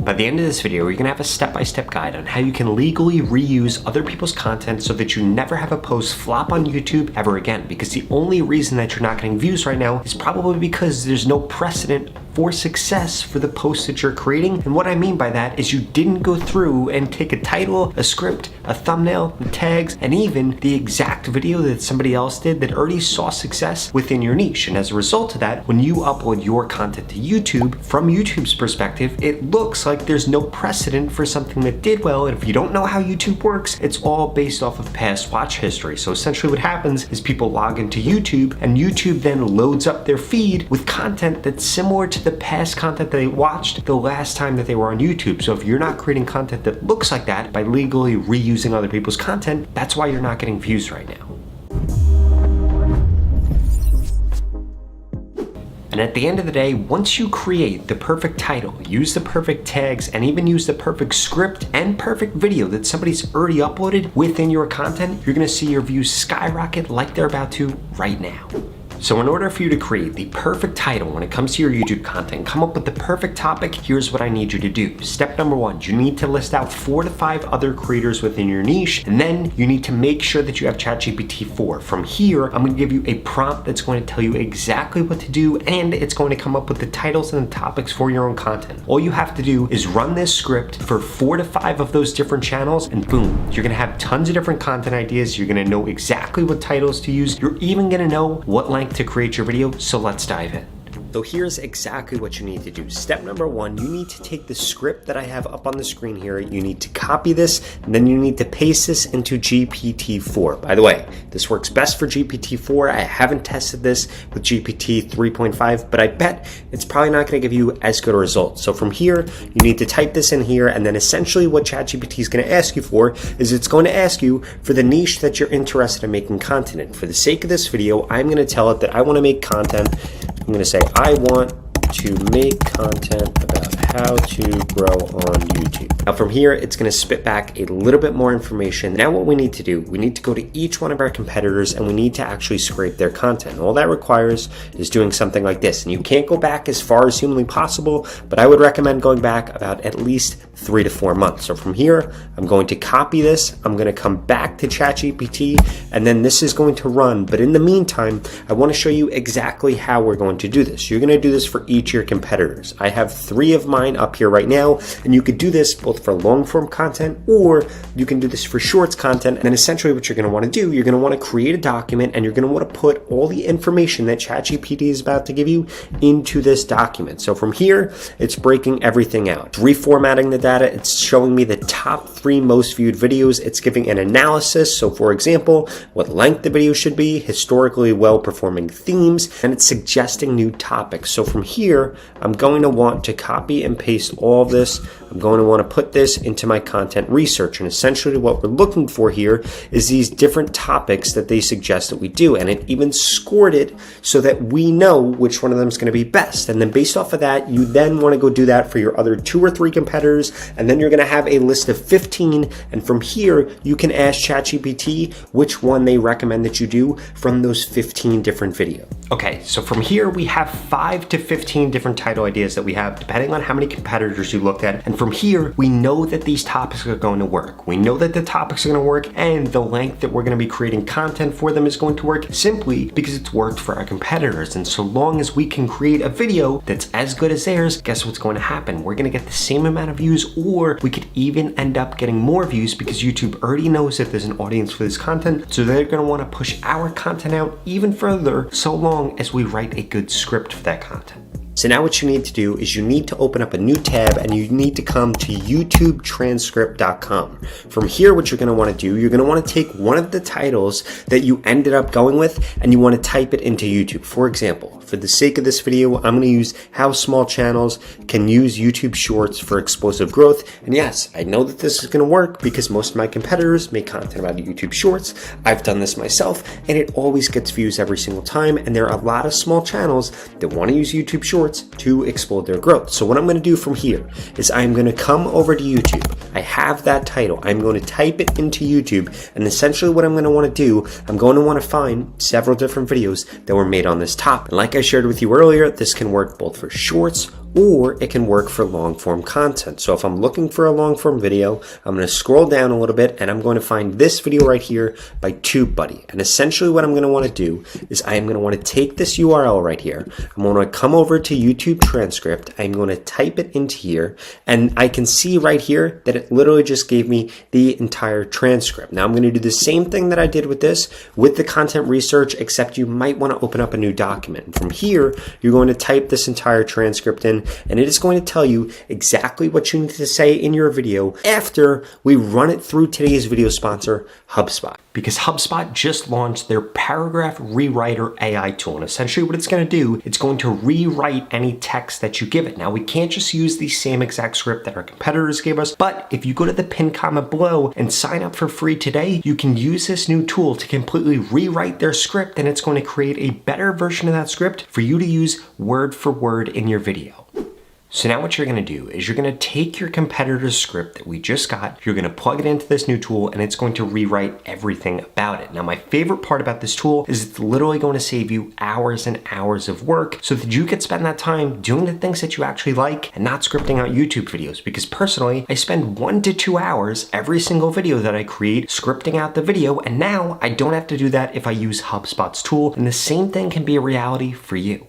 By the end of this video, you're gonna have a step-by-step guide on how you can legally reuse other people's content so that you never have a post flop on YouTube ever again. Because the only reason that you're not getting views right now is probably because there's no precedent for success for the posts that you're creating. And what I mean by that is you didn't go through and take a title, a script, a thumbnail, tags, and even the exact video that somebody else did that already saw success within your niche. And as a result of that, when you upload your content to YouTube, from YouTube's perspective, it looks like there's no precedent for something that did well. And if you don't know how YouTube works, it's all based off of past watch history. So essentially what happens is people log into YouTube and YouTube then loads up their feed with content that's similar to the past content that they watched the last time that they were on YouTube. So if you're not creating content that looks like that by legally reusing other people's content, that's why you're not getting views right now. And at the end of the day, once you create the perfect title, use the perfect tags, and even use the perfect script and perfect video that somebody's already uploaded within your content, you're gonna see your views skyrocket like they're about to right now. So in order for you to create the perfect title when it comes to your YouTube content, come up with the perfect topic, here's what I need you to do. Step number one, you need to list out 4 to 5 other creators within your niche, and then you need to make sure that you have ChatGPT 4. From here, I'm gonna give you a prompt that's going to tell you exactly what to do, and it's going to come up with the titles and the topics for your own content. All you have to do is run this script for 4 to 5 of those different channels, and boom, you're gonna have tons of different content ideas. You're gonna know exactly what titles to use. You're even gonna know what length to create your video, so let's dive in. So here's exactly what you need to do. Step number one, you need to take the script that I have up on the screen here, you need to copy this, and then you need to paste this into GPT-4. By the way, this works best for GPT-4. I haven't tested this with GPT 3.5, but I bet it's probably not gonna give you as good a result. So from here, you need to type this in here, and then essentially what ChatGPT is gonna ask you for is it's going to ask you for the niche that you're interested in making content in. For the sake of this video, I'm gonna tell it that I wanna make content. I'm gonna say, I want to make content about how to grow on YouTube. Now from here, it's gonna spit back a little bit more information. Now what we need to do, we need to go to each one of our competitors and we need to actually scrape their content. All that requires is doing something like this. And you can't go back as far as humanly possible, but I would recommend going back about at least 3 to 4 months. So from here, I'm going to copy this. I'm gonna come back to ChatGPT, and then this is going to run. But in the meantime, I wanna show you exactly how we're going to do this. You're gonna do this for each of your competitors. I have 3 of mine up here right now, and you could do this both for long form content, or you can do this for shorts content. And then essentially what you're gonna wanna do, you're gonna wanna create a document, and you're gonna wanna put all the information that ChatGPT is about to give you into this document. So from here, it's breaking everything out. It's reformatting the data, it's showing me the top 3 most viewed videos, it's giving an analysis, so for example, what length the video should be, historically well-performing themes, and it's suggesting new topics. So from here, I'm going to want to copy and paste all of this. I'm going to want to put this into my content research, and essentially what we're looking for here is these different topics that they suggest that we do, and it even scored it so that we know which one of them is going to be best. And then based off of that, you then want to go do that for your other 2 or 3 competitors, and then you're going to have a list of 15, and from here you can ask ChatGPT which one they recommend that you do from those 15 different videos. Okay, so from here we have 5 to 15 different title ideas that we have depending on how many competitors you looked at, and from here we know that these topics are going to work. We know that the topics are going to work, and the length that we're going to be creating content for them is going to work simply because it's worked for our competitors. And so long as we can create a video that's as good as theirs, guess what's going to happen? We're going to get the same amount of views, or we could even end up getting more views because YouTube already knows that there's an audience for this content, so they're going to want to push our content out even further so long as we write a good script for that content. So now what you need to do is you need to open up a new tab, and you need to come to YouTubetranscript.com. From here, what you're going to want to do, you're going to want to take one of the titles that you ended up going with, and you want to type it into YouTube. For example, for the sake of this video, I'm going to use how small channels can use YouTube Shorts for explosive growth. And yes, I know that this is going to work because most of my competitors make content about YouTube Shorts. I've done this myself, and it always gets views every single time. And there are a lot of small channels that want to use YouTube Shorts to explode their growth. So what I'm going to do from here is I'm going to come over to YouTube. I have that title. I'm going to type it into YouTube, and essentially what I'm going to want to do, I'm going to want to find several different videos that were made on this topic. And like I shared with you earlier, this can work both for shorts or it can work for long form content. So if I'm looking for a long form video, I'm going to scroll down a little bit and I'm going to find this video right here by TubeBuddy. And essentially what I'm going to want to do is I am going to want to take this URL right here. I'm going to come over to YouTube transcript. I'm going to type it into here, and I can see right here that it literally just gave me the entire transcript. Now I'm going to do the same thing that I did with this with the content research, except you might want to open up a new document. And from here, you're going to type this entire transcript in, and it is going to tell you exactly what you need to say in your video after we run it through today's video sponsor, HubSpot. Because HubSpot just launched their Paragraph Rewriter AI tool. And essentially what it's going to do, it's going to rewrite any text that you give it. Now, we can't just use the same exact script that our competitors gave us, but if you go to the pinned comment below and sign up for free today, you can use this new tool to completely rewrite their script, and it's going to create a better version of that script for you to use word for word in your video. So now what you're going to do is you're going to take your competitor's script that we just got, you're going to plug it into this new tool, and it's going to rewrite everything about it. Now, my favorite part about this tool is it's literally going to save you hours and hours of work so that you can spend that time doing the things that you actually like and not scripting out YouTube videos. Because personally, I spend 1 to 2 hours every single video that I create scripting out the video, and now I don't have to do that if I use HubSpot's tool, and the same thing can be a reality for you.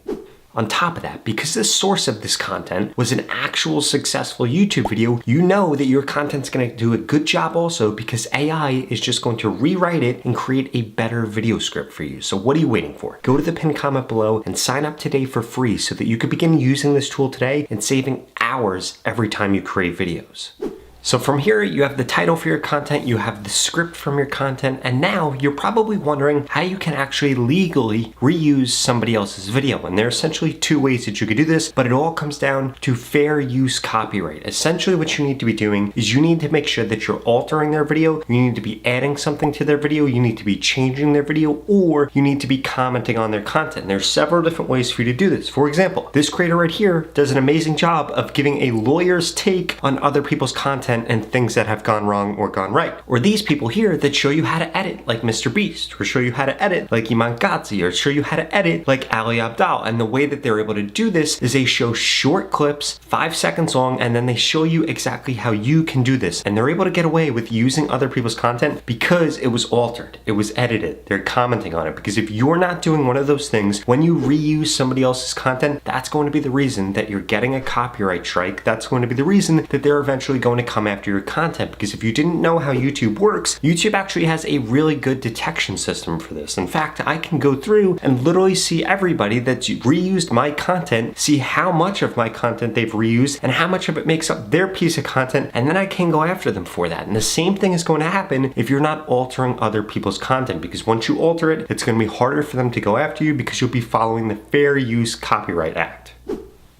On top of that, because the source of this content was an actual successful YouTube video, you know that your content's gonna do a good job also, because AI is just going to rewrite it and create a better video script for you. So what are you waiting for? Go to the pinned comment below and sign up today for free so that you can begin using this tool today and saving hours every time you create videos. So from here, you have the title for your content, you have the script from your content, and now you're probably wondering how you can actually legally reuse somebody else's video. And there are essentially 2 ways that you could do this, but it all comes down to fair use copyright. Essentially what you need to be doing is you need to make sure that you're altering their video, you need to be adding something to their video, you need to be changing their video, or you need to be commenting on their content. And there's several different ways for you to do this. For example, this creator right here does an amazing job of giving a lawyer's take on other people's content and things that have gone wrong or gone right. Or these people here that show you how to edit like Mr. Beast, or show you how to edit like Iman Gadzhi, or show you how to edit like Ali Abdaal. And the way that they're able to do this is they show short clips, 5 seconds long, and then they show you exactly how you can do this. And they're able to get away with using other people's content because it was altered, it was edited, they're commenting on it. Because if you're not doing one of those things, when you reuse somebody else's content, that's going to be the reason that you're getting a copyright strike. That's going to be the reason that they're eventually going to come after your content. Because if you didn't know how YouTube works, YouTube actually has a really good detection system for this. In fact, I can go through and literally see everybody that's reused my content, see how much of my content they've reused and how much of it makes up their piece of content, and then I can go after them for that. And the same thing is going to happen if you're not altering other people's content, because once you alter it, it's going to be harder for them to go after you because you'll be following the Fair Use Copyright Act.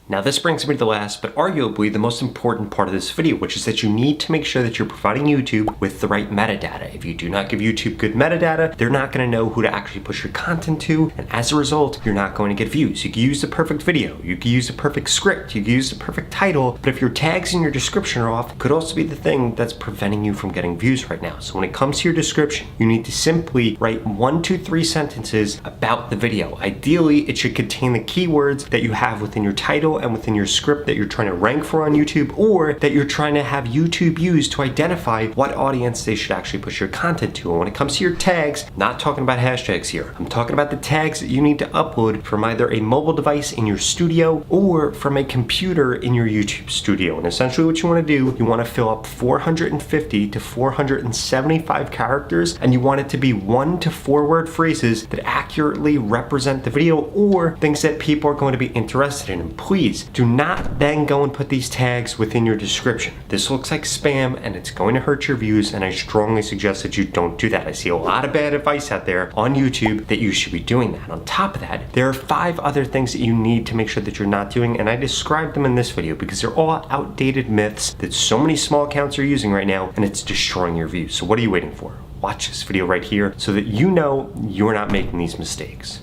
Now this brings me to the last, but arguably the most important part of this video, which is that you need to make sure that you're providing YouTube with the right metadata. If you do not give YouTube good metadata, they're not going to know who to actually push your content to, and as a result, you're not going to get views. You can use the perfect video, you can use the perfect script, you can use the perfect title, but if your tags in your description are off, it could also be the thing that's preventing you from getting views right now. So when it comes to your description, you need to simply write 1 to 3 sentences about the video. Ideally, it should contain the keywords that you have within your title and within your script that you're trying to rank for on YouTube, or that you're trying to have YouTube use to identify what audience they should actually push your content to. And when it comes to your tags, I'm not talking about hashtags here. I'm talking about the tags that you need to upload from either a mobile device in your studio or from a computer in your YouTube studio. And essentially what you want to do, you want to fill up 450 to 475 characters, and you want it to be 1 to 4 word phrases that accurately represent the video or things that people are going to be interested in. And please do not then go and put these tags within your description. This looks like spam and it's going to hurt your views, and I strongly suggest that you don't do that. I see a lot of bad advice out there on YouTube that you should be doing that. On top of that, there are 5 other things that you need to make sure that you're not doing, and I described them in this video because they're all outdated myths that so many small accounts are using right now, and it's destroying your views. So what are you waiting for? Watch this video right here so that you know you're not making these mistakes.